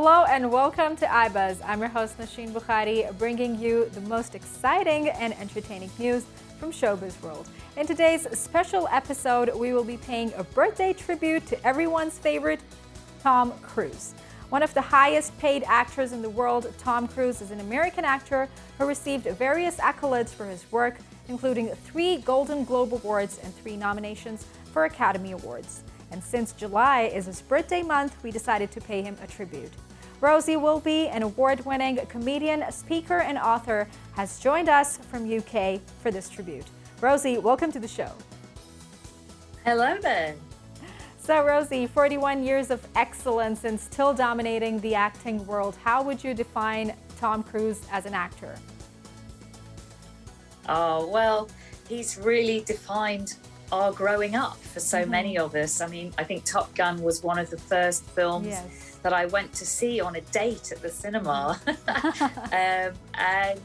Hello and welcome to iBuzz. I'm your host Nosheen Bukhari, bringing you the most exciting and entertaining news from showbiz world. In today's special episode, we will be paying a birthday tribute to everyone's favorite, Tom Cruise. One of the highest paid actors in the world, Tom Cruise is an American actor who received various accolades for his work, including 3 Golden Globe Awards and 3 nominations for Academy Awards. And since July is his birthday month, we decided to pay him a tribute. Rosie Wilby, an award-winning comedian, speaker, and author, has joined us from UK for this tribute. Rosie, welcome to the show. Hello there. So Rosie, 41 years of excellence and still dominating the acting world. How would you define Tom Cruise as an actor? Oh, well, he's really defined our growing up for so many of us. I mean, I think Top Gun was one of the first films that I went to see on a date at the cinema. And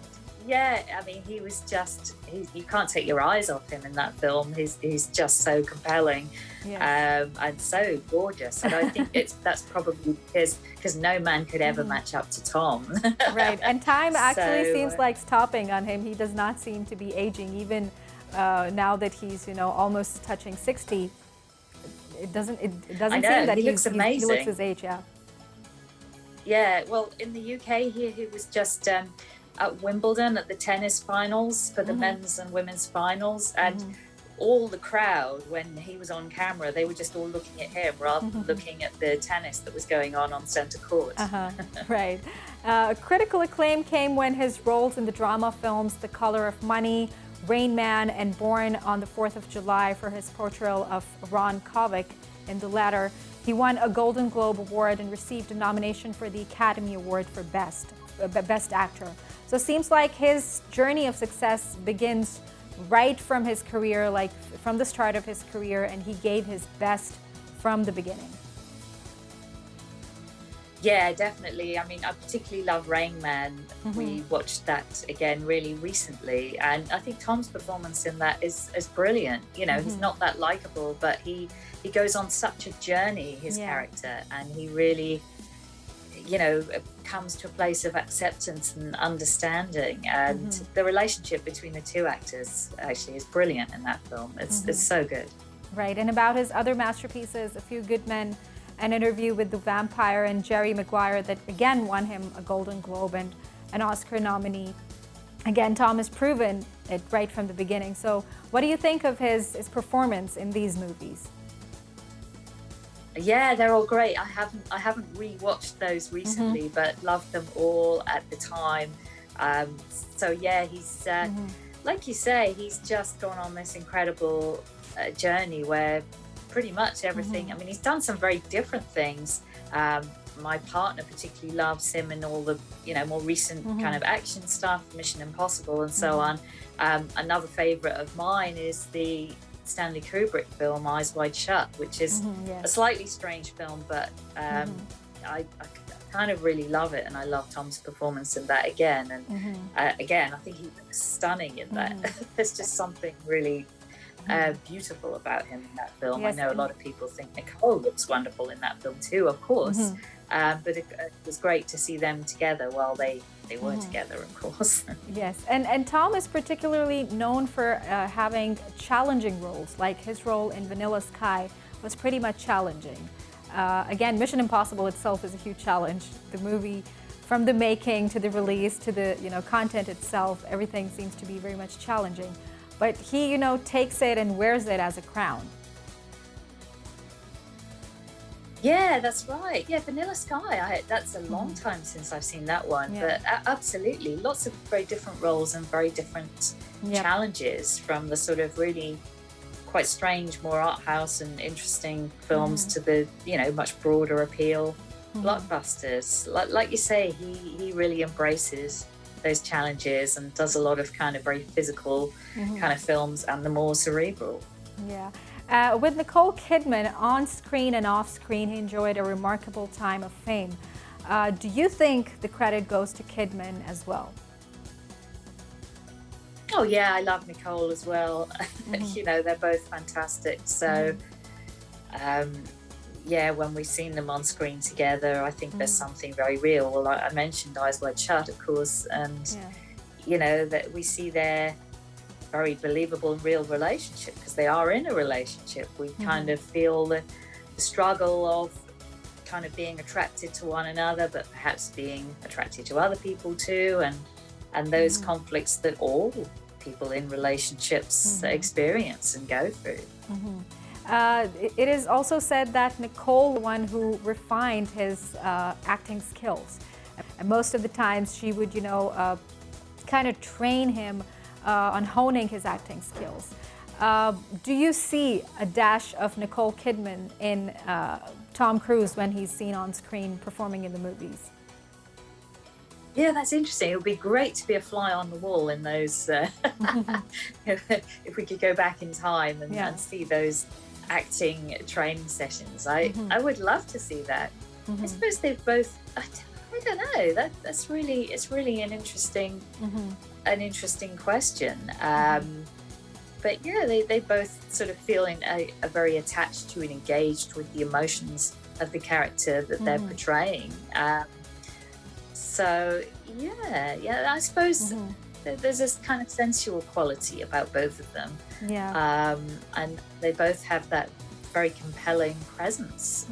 yeah, I mean, he was just, you can't take your eyes off him in that film. He's just so compelling and so gorgeous. And I think that's probably because no man could ever match up to Tom. Right, and time actually seems like stopping on him. He does not seem to be aging, even now that he's, almost touching 60. It doesn't seem that he looks amazing. He looks his age, Yeah, well, in the UK here, he was just at Wimbledon at the tennis finals for the men's and women's finals, and all the crowd, when he was on camera, they were just all looking at him rather than looking at the tennis that was going on centre court. Right. Critical acclaim came when his roles in the drama films The Color of Money, Rain Man, and Born on the 4th of July for his portrayal of Ron Kovic. In the latter, he won a Golden Globe Award and received a nomination for the Academy Award for Best Actor. So it seems like his journey of success begins right from his career, like from the start of his career, and he gave his best from the beginning. Yeah, definitely. I mean, I particularly love Rain Man. We watched that again really recently, and I think Tom's performance in that is brilliant. He's not that likable, but he goes on such a journey, his character, and he really, comes to a place of acceptance and understanding. And the relationship between the two actors actually is brilliant in that film. It's so good. Right, and about his other masterpieces, A Few Good Men, An Interview with the Vampire, and Jerry Maguire, that again won him a Golden Globe and an Oscar nominee. Again, Tom has proven it right from the beginning. So what do you think of his performance in these movies? Yeah, they're all great. I haven't rewatched those recently, but loved them all at the time. So yeah, he's like you say, he's just gone on this incredible journey where pretty much everything. I mean, he's done some very different things. My partner particularly loves him in all the more recent kind of action stuff, Mission Impossible and so on. Another favorite of mine is the Stanley Kubrick film Eyes Wide Shut, which is a slightly strange film, but I kind of really love it, and I love Tom's performance in that again. And again, I think he looks stunning in that. There's just something really beautiful about him in that film. I know a lot of people think Nicole looks wonderful in that film too, of course, but it was great to see them together while they were together, of course. Yes, and Tom is particularly known for having challenging roles, like his role in Vanilla Sky was pretty much challenging. Again, Mission Impossible itself is a huge challenge. The movie, from the making to the release to the content itself, everything seems to be very much challenging. But he, takes it and wears it as a crown. Yeah, that's right. Yeah, Vanilla Sky. That's a long time since I've seen that one. But absolutely, lots of very different roles and very different challenges, from the sort of really quite strange, more art house and interesting films to the much broader appeal blockbusters. Like you say, he really embraces those challenges and does a lot of kind of very physical kind of films and the more cerebral. Yeah. With Nicole Kidman on screen and off screen, he enjoyed a remarkable time of fame. Do you think the credit goes to Kidman as well? Oh yeah, I love Nicole as well. They're both fantastic. So yeah, when we've seen them on screen together, I think there's something very real. Well, I mentioned Eyes Wide Shut, of course, and you know, that we see their very believable and real relationship, because they are in a relationship. We kind of feel the struggle of kind of being attracted to one another, but perhaps being attracted to other people too, and those conflicts that all people in relationships experience and go through. It is also said that Nicole, the one who refined his acting skills, and most of the times she would, you know, kind of train him on honing his acting skills. Do you see a dash of Nicole Kidman in Tom Cruise when he's seen on screen performing in the movies? Yeah, that's interesting. It would be great to be a fly on the wall in those, if we could go back in time and see those acting training sessions. I would love to see that. I suppose they've both, I don't know, it's really an interesting question. But yeah, they both sort of feel are very attached to and engaged with the emotions of the character that they're portraying. So yeah, I suppose there's this kind of sensual quality about both of them. Yeah. And they both have that very compelling presence.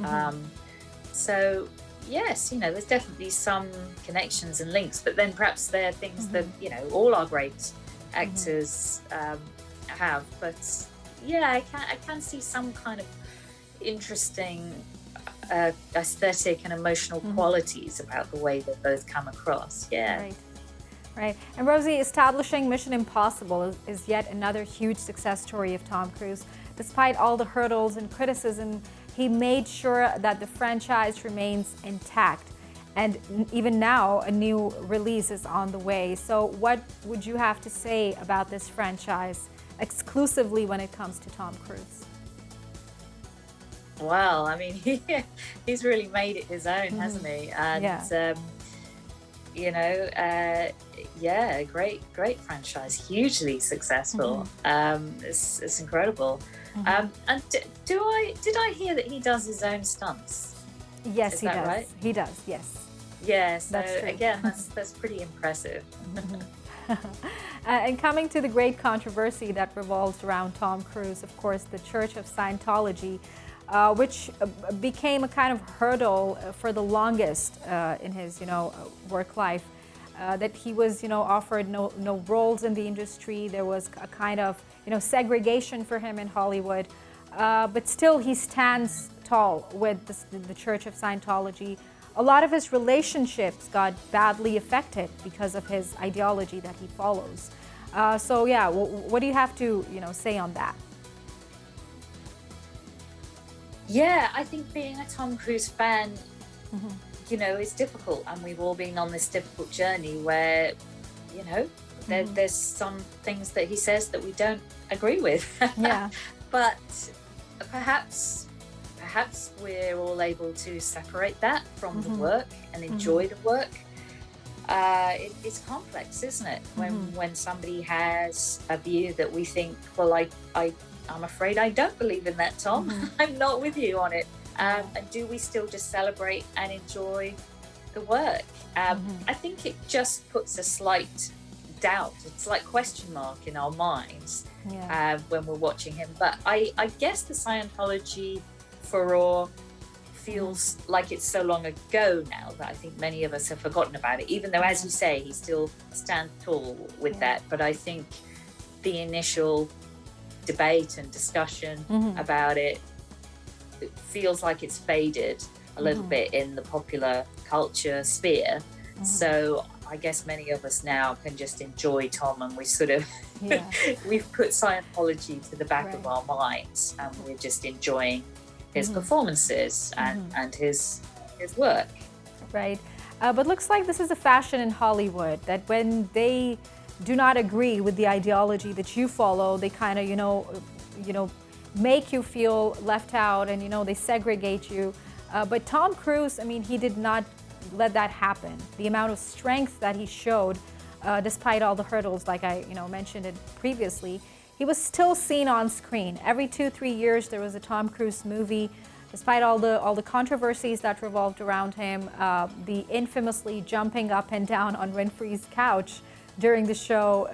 So yes, you know, there's definitely some connections and links, but then perhaps they're things that, you know, all our great actors have. But yeah, I can see some kind of interesting aesthetic and emotional qualities about the way they both come across. Yeah. Right. And Rosie, establishing Mission Impossible is yet another huge success story of Tom Cruise. Despite all the hurdles and criticism, he made sure that the franchise remains intact. And even now, a new release is on the way. So what would you have to say about this franchise exclusively when it comes to Tom Cruise? Well, I mean, he's really made it his own, hasn't he? And, you know, yeah, great franchise, hugely successful. It's incredible. And did I hear that he does his own stunts? Yes, he does. Right? He does, yes. Yeah, so again, that's pretty impressive. And coming to the great controversy that revolves around Tom Cruise, of course, the Church of Scientology, which became a kind of hurdle for the longest in his, you know, work life. That he was, you know, offered no roles in the industry. There was a kind of, you know, segregation for him in Hollywood. But still, he stands tall with the Church of Scientology. A lot of his relationships got badly affected because of his ideology that he follows. So yeah, what do you have to, you know, say on that? Yeah, I think being a Tom Cruise fan, you know, is difficult, and we've all been on this difficult journey where, you know, there's some things that he says that we don't agree with. Yeah. But perhaps we're all able to separate that from the work and enjoy the work. It's complex, isn't it? When somebody has a view that we think, well, I'm afraid I don't believe in that, Tom. I'm not with you on it. And do we still just celebrate and enjoy the work? I think it just puts a slight doubt, a slight question mark in our minds when we're watching him. But I guess the Scientology furore feels like it's so long ago now that I think many of us have forgotten about it, even though, as you say, he still stands tall with that. But I think the initial debate and discussion about it feels like it's faded a little bit in the popular culture sphere. So I guess many of us now can just enjoy Tom, and we sort of we've put Scientology to the back of our minds, and we're just enjoying his performances and his work. Right. But looks like this is a fashion in Hollywood, that when they do not agree with the ideology that you follow, they kind of, you know, make you feel left out, and, you know, they segregate you. But Tom Cruise, I mean, he did not let that happen. The amount of strength that he showed, despite all the hurdles, like I, you know, mentioned it previously, he was still seen on screen. Every 2-3 years, there was a Tom Cruise movie. Despite all the controversies that revolved around him, the infamously jumping up and down on Winfrey's couch during the show,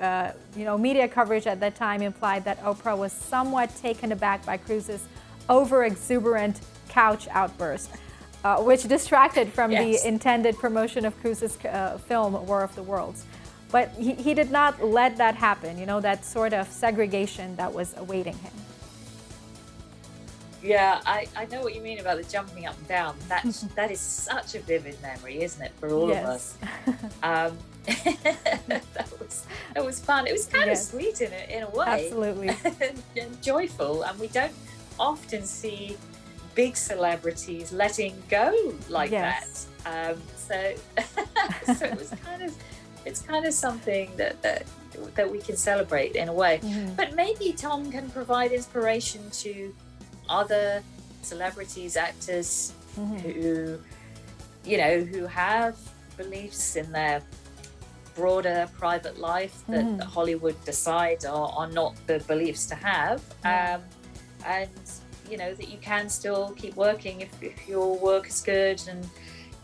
media coverage at that time implied that Oprah was somewhat taken aback by Cruz's over-exuberant couch outburst, which distracted from the intended promotion of Cruz's film War of the Worlds. But he did not let that happen, that sort of segregation that was awaiting him. Yeah, I know what you mean about the jumping up and down. That is such a vivid memory, isn't it, for all of us? That was fun. It was kind of sweet in a way. Absolutely. And joyful. And we don't often see big celebrities letting go like that. So it's kind of something that we can celebrate in a way. But maybe Tom can provide inspiration to other celebrities, actors who have beliefs in their broader private life that Hollywood decides are not the beliefs to have, and that you can still keep working if your work is good,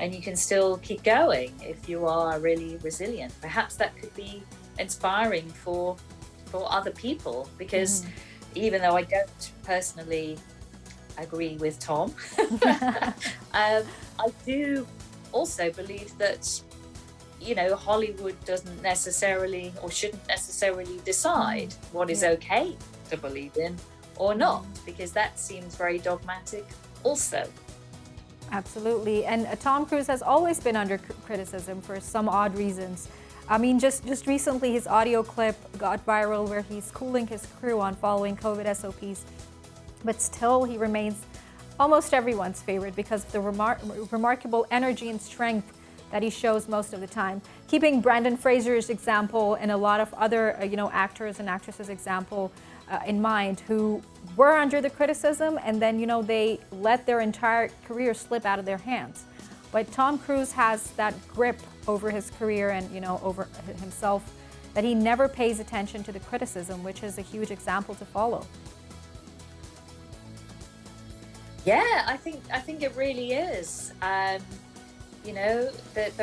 and you can still keep going if you are really resilient. Perhaps that could be inspiring for other people, because even though I don't personally agree with Tom, I do also believe that Hollywood doesn't necessarily or shouldn't necessarily decide what is okay to believe in or not, because that seems very dogmatic also. Absolutely. And Tom Cruise has always been under criticism for some odd reasons. I mean, just recently his audio clip got viral where he's cooling his crew on following COVID SOPs. But still, he remains almost everyone's favorite because of the remarkable energy and strength that he shows most of the time. Keeping Brendan Fraser's example and a lot of other actors and actresses' example in mind, who were under the criticism and then they let their entire career slip out of their hands. But Tom Cruise has that grip over his career and over himself, that he never pays attention to the criticism, which is a huge example to follow. Yeah, I think it really is. There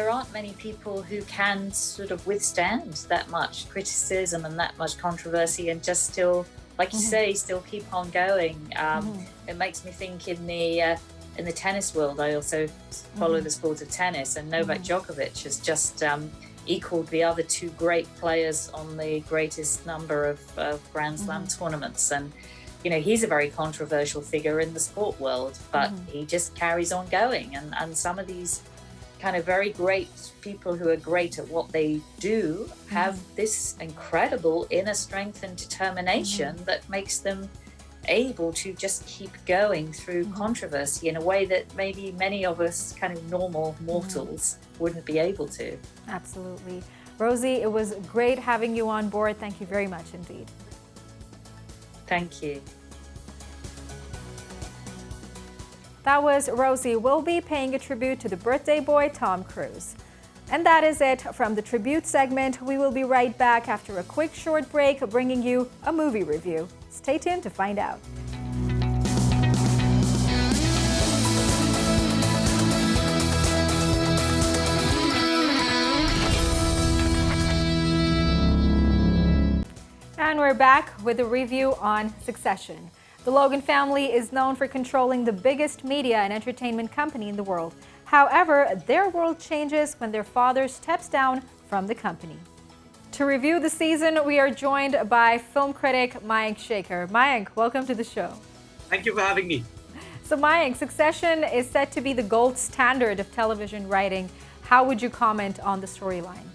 aren't many people who can sort of withstand that much criticism and that much controversy and just still, like you say, still keep on going. It makes me think in the tennis world. I also follow the sport of tennis, and Novak Djokovic has just equaled the other two great players on the greatest number of Grand Slam tournaments. And he's a very controversial figure in the sport world, but he just carries on going. And some of these kind of very great people who are great at what they do have this incredible inner strength and determination that makes them able to just keep going through controversy in a way that maybe many of us kind of normal mortals wouldn't be able to. Absolutely. Rosie, it was great having you on board. Thank you very much indeed. Thank you. That was Rosie Wilby paying a tribute to the birthday boy, Tom Cruise. And that is it from the tribute segment. We will be right back after a quick short break, bringing you a movie review. Stay tuned to find out. And we're back with a review on Succession. The Logan family is known for controlling the biggest media and entertainment company in the world. However, their world changes when their father steps down from the company. To review the season, we are joined by film critic Mayank Shekhar. Mayank, welcome to the show. Thank you for having me. So Mayank, Succession is said to be the gold standard of television writing. How would you comment on the storyline?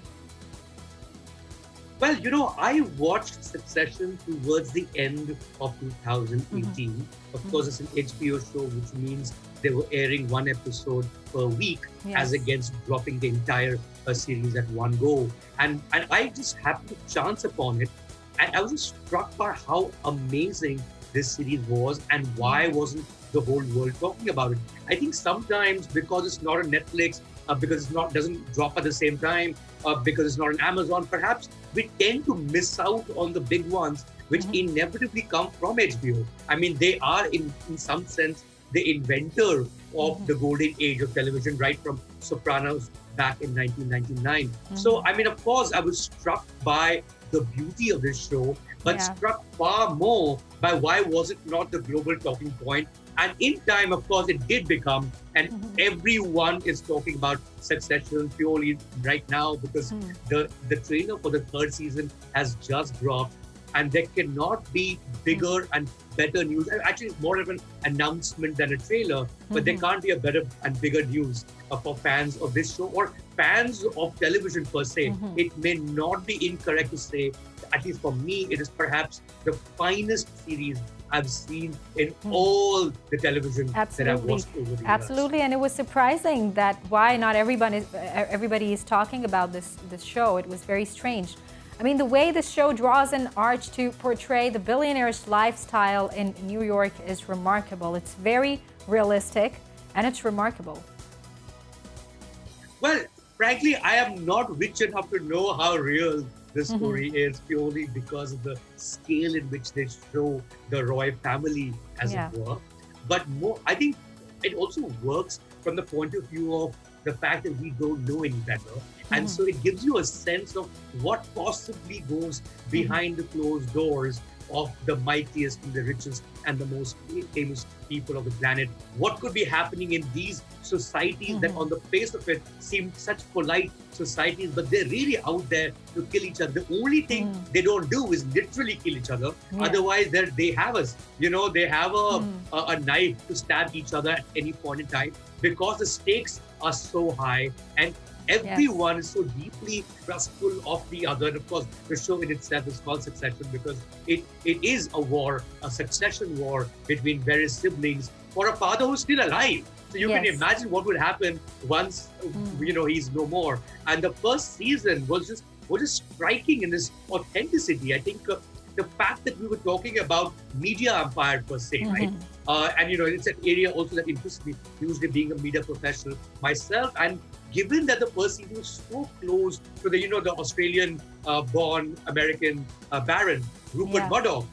Well, I watched Succession towards the end of 2018. Of course, it's an HBO show, which means they were airing one episode per week, as against dropping the entire series at one go. And I just happened to chance upon it. And I was just struck by how amazing this series was and why wasn't the whole world talking about it. I think sometimes because it's not on Netflix, because it doesn't drop at the same time, because it's not on Amazon, perhaps we tend to miss out on the big ones, which inevitably come from HBO. I mean, they are in some sense the inventor of the golden age of television, right from Sopranos back in 1999. So, I mean, of course, I was struck by the beauty of this show, but struck far more by why was it not the global talking point. And in time, of course, it did become, and everyone is talking about Succession purely right now because the trailer for the third season has just dropped, and there cannot be bigger and better news. Actually, it's more of an announcement than a trailer, but there can't be a better and bigger news for fans of this show or fans of television per se. It may not be incorrect to say, at least for me, it is perhaps the finest series I've seen in all the television that I've watched over the years. Absolutely, and it was surprising that why not everybody is talking about this show. It was very strange. I mean, the way this show draws an arch to portray the billionaire's lifestyle in New York is remarkable. It's very realistic, and it's remarkable. Well, frankly, I am not rich enough to know how real the story is, purely because of the scale in which they show the Roy family, as it were. But more, I think it also works from the point of view of the fact that we don't know any better. And so it gives you a sense of what possibly goes behind the closed doors of the mightiest and the richest and the most famous people of the planet. What could be happening in these societies that on the face of it seem such polite societies, but they're really out there to kill each other. The only thing they don't do is literally kill each other. Otherwise, they have us. You know, they have a knife to stab each other at any point in time because the stakes are so high and everyone is so deeply trustful of the other. And of course, the show in itself is called Succession because it is a war, a succession war between various siblings for a father who's still alive. So you can imagine what would happen once, he's no more. And the first season was just striking in its authenticity. I think the fact that we were talking about media empire per se, right? And it's an area also that interests me, usually being a media professional myself. And given that the first season was so close to the Australian born American Baron, Rupert Murdoch,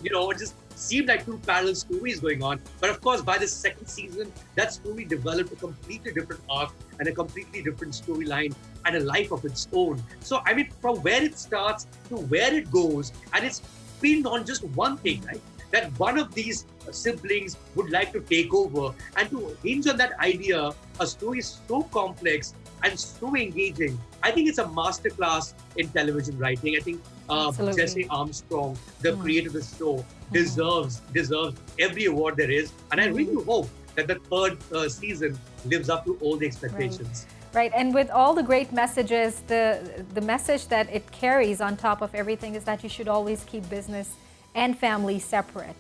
it just seemed like two parallel stories going on. But of course, by the second season, that story developed a completely different arc and a completely different storyline and a life of its own. So, I mean, from where it starts to where it goes, and it's pinned on just one thing, right? That one of these siblings would like to take over, and to hinge on that idea, a story is so complex and so engaging. I think it's a masterclass in television writing. I think Jesse Armstrong, the creator of the show, deserves every award there is, and I really hope that the third season lives up to all the expectations. Right, and with all the great messages, the message that it carries on top of everything is that you should always keep business and family separate.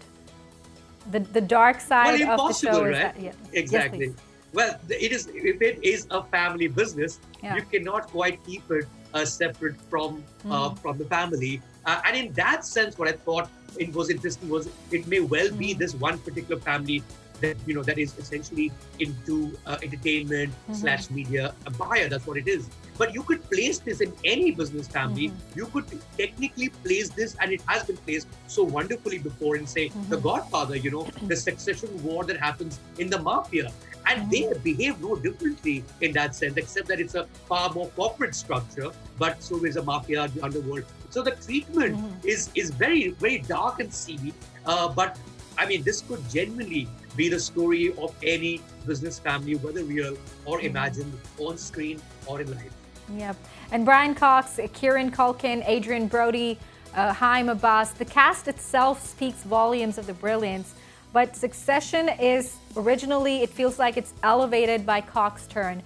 The dark side of the show is right? that, Exactly. Yes, well, if it is a family business, you cannot quite keep it separate from the family. And in that sense, what I thought it was interesting was it may well be this one particular family that is essentially into entertainment / media empire. That's what it is. But you could place this in any business family. You could technically place this, and it has been placed so wonderfully before, in say The Godfather, the succession war that happens in the mafia. And they behave no differently in that sense, except that it's a far more corporate structure, but so is a mafia, the underworld. So the treatment is very, very dark and seedy. But I mean, this could genuinely be the story of any business family, whether real or imagined, on screen or in life. Yep. And Brian Cox, Kieran Culkin, Adrian Brody, Haim Abbas, the cast itself speaks volumes of the brilliance. But Succession is originally, it feels like it's elevated by Cox's turn.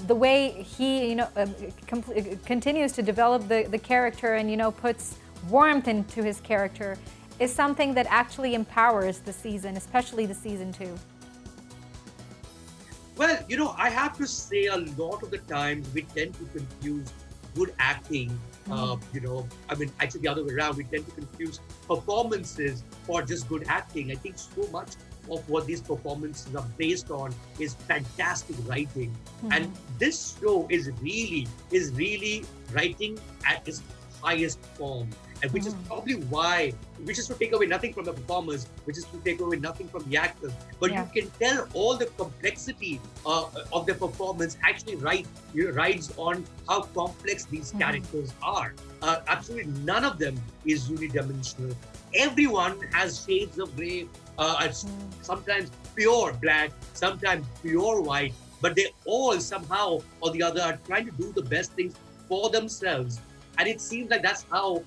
The way he, continues to develop the character and, puts warmth into his character is something that actually empowers the season, especially the season 2. Well, I have to say a lot of the times we tend to confuse good acting, actually the other way around, we tend to confuse performances for just good acting. I think so much of what these performances are based on is fantastic writing. And this show is really writing at its highest form, and which is probably why, which is to take away nothing from the performers, which is to take away nothing from the actors, but you can tell all the complexity of their performance actually rides on how complex these characters are. Absolutely none of them is unidimensional. Everyone has shades of gray, sometimes pure black, sometimes pure white, but they all somehow or the other are trying to do the best things for themselves. And it seems like that's how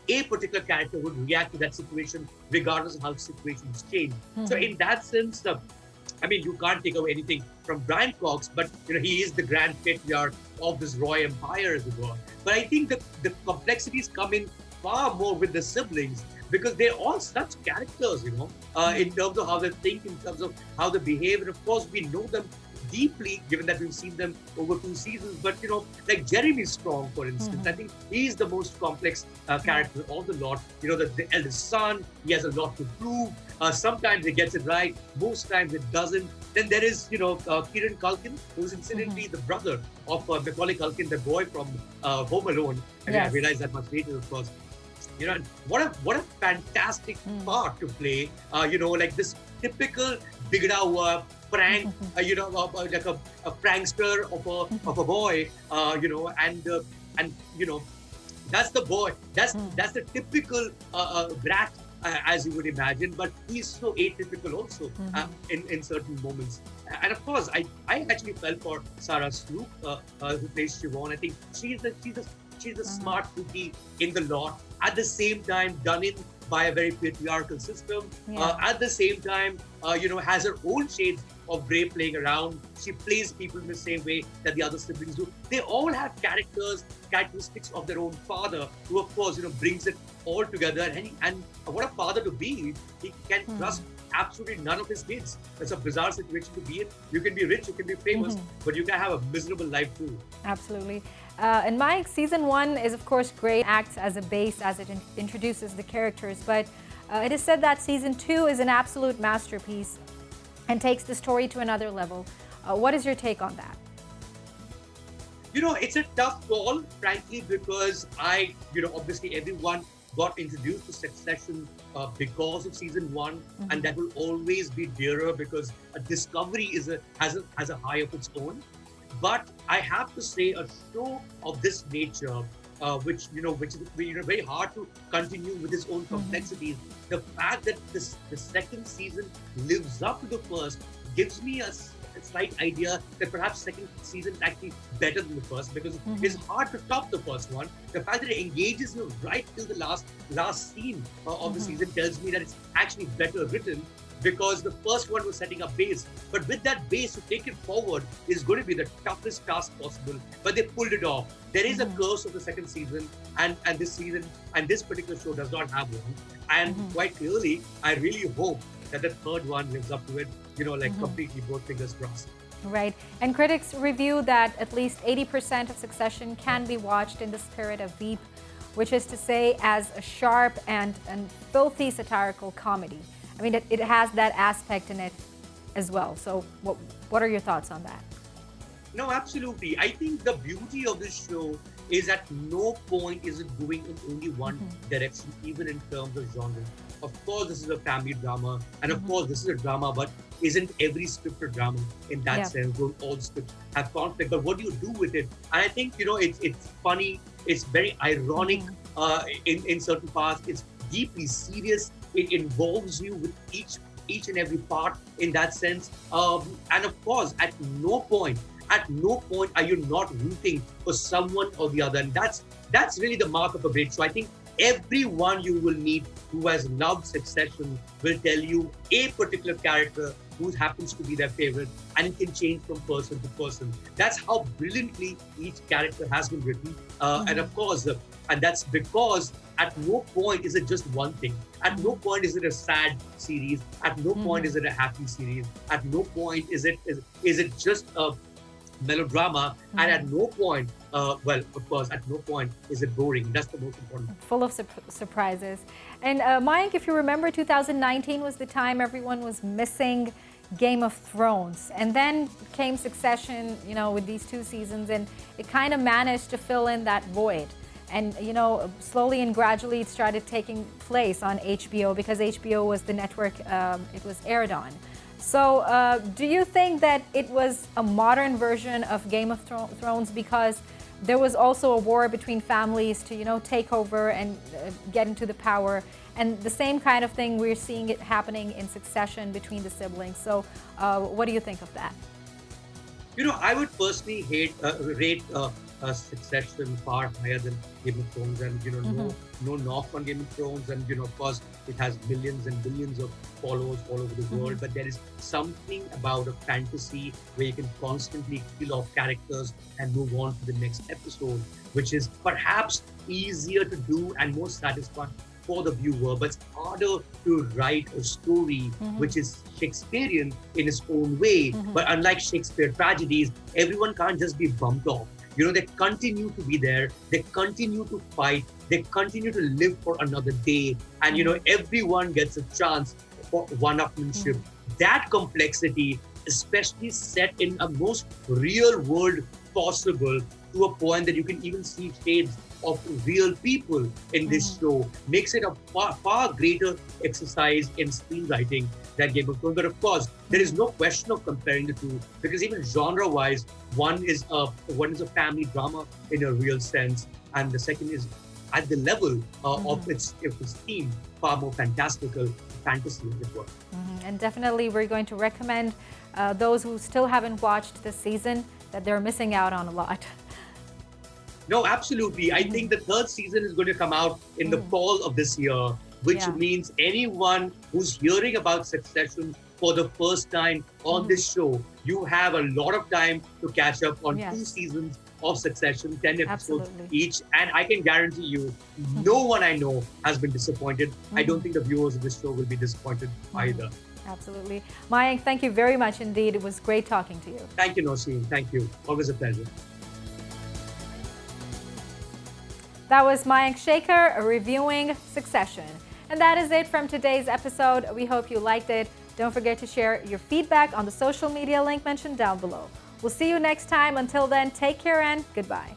a particular character would react to that situation, regardless of how situations change. So in that sense, I mean, you can't take away anything from Brian Cox, but he is the grand patriarch of this Roy Empire, as it were. But I think the complexities come in far more with the siblings, because they're all such characters, in terms of how they think, in terms of how they behave. And of course, we know them deeply, given that we've seen them over 2 seasons. But, like Jeremy Strong, for instance, I think he's the most complex character of the lot. The eldest son, he has a lot to prove. Sometimes he gets it right, most times it doesn't. Then there is, Kieran Culkin, who's incidentally the brother of Macaulay Culkin, the boy from Home Alone. And I realized that much later, of course. What a fantastic part to play. Like this typical bigda hua prank, like a prankster of a boy, and that's the boy. That's the typical brat, as you would imagine, but he's so atypical also in certain moments. And of course, I actually fell for Sarah Snook, who plays Siobhan. I think she's a smart cookie in the lot. At the same time, done in by a very patriarchal system. At the same time, has her own shades of grey playing around. She plays people in the same way that the other siblings do. They all have characteristics of their own father, who of course, brings it all together. And what a father to be! He can trust absolutely none of his kids. It's a bizarre situation to be in. You can be rich, you can be famous, but you can have a miserable life too. Absolutely. And Mayank, season 1 is of course great, acts as a base as it introduces the characters, but it is said that season 2 is an absolute masterpiece and takes the story to another level. What is your take on that? It's a tough call, frankly, because obviously everyone got introduced to Succession because of season 1, and that will always be dearer because a discovery has a high of its own. But I have to say, a show of this nature, which is very hard to continue with its own complexities. The fact that the second season lives up to the first gives me a slight idea that perhaps second season is actually better than the first, because it's hard to top the first one. The fact that it engages you right till the last scene of the season tells me that it's actually better written, because the first one was setting up base. But with that base, to take it forward is going to be the toughest task possible. But they pulled it off. There is a curse of the second season, and this season, and this particular show does not have one. And quite clearly, I really hope that the third one lives up to it, completely, both fingers crossed. Right. And critics review that at least 80% of Succession can be watched in the spirit of Veep, which is to say as a sharp and filthy satirical comedy. I mean, it has that aspect in it as well. So what are your thoughts on that? No, absolutely. I think the beauty of this show is at no point is it going in only one direction, even in terms of genre. Of course, this is a family drama, and of course, this is a drama, but isn't every script a drama in that sense? Don't all scripts have conflict? But what do you do with it? And I think, it's funny, it's very ironic in certain parts, it's deeply serious. It involves you with each and every part in that sense. And of course, at no point are you not rooting for someone or the other. And that's really the mark of a great show. I think everyone you will meet who has loved Succession will tell you a particular character who happens to be their favorite, and it can change from person to person. That's how brilliantly each character has been written. And of course, and that's because at no point is it just one thing. At no point is it a sad series. At no point is it a happy series. At no point is it just a melodrama. And at no point, of course, at no point is it boring. That's the most important. Full of surprises. And Mayank, if you remember, 2019 was the time everyone was missing Game of Thrones. And then came Succession, with these 2 seasons, and it kind of managed to fill in that void. And, you know, slowly and gradually it started taking place on HBO because HBO was the network it was aired on. So do you think that it was a modern version of Game of Thrones because there was also a war between families to, you know, take over and get into the power? And the same kind of thing we're seeing it happening in Succession between the siblings. So what do you think of that? You know, I would personally rate Succession far higher than Game of Thrones, and you know, no knock on Game of Thrones, and you know, of course, it has millions and billions of followers all over the world. But there is something about a fantasy where you can constantly kill off characters and move on to the next episode, which is perhaps easier to do and more satisfying for the viewer, but it's harder to write a story which is Shakespearean in its own way. But unlike Shakespeare tragedies, everyone can't just be bumped off. You know, they continue to be there, they continue to fight, they continue to live for another day. And, you know, everyone gets a chance for one-upmanship. That complexity, especially set in a most real world possible, to a point that you can even see shades of real people in this show, makes it a far greater exercise in screenwriting than Game of Thrones. But of course, there is no question of comparing the two, because even genre-wise, one is a family drama in a real sense, and the second is at the level of its theme, far more fantastical fantasy, as it were. And definitely, we're going to recommend those who still haven't watched this season that they're missing out on a lot. No, absolutely. I think the third season is going to come out in the fall of this year, which means anyone who's hearing about Succession for the first time on this show, you have a lot of time to catch up on 2 seasons of Succession, 10 episodes each. And I can guarantee you, no one I know has been disappointed. I don't think the viewers of this show will be disappointed either. Absolutely. Mayank, thank you very much indeed. It was great talking to you. Thank you, Nosheen. Thank you. Always a pleasure. That was Mayank Shekhar reviewing Succession. And that is it from today's episode. We hope you liked it. Don't forget to share your feedback on the social media link mentioned down below. We'll see you next time. Until then, take care and goodbye.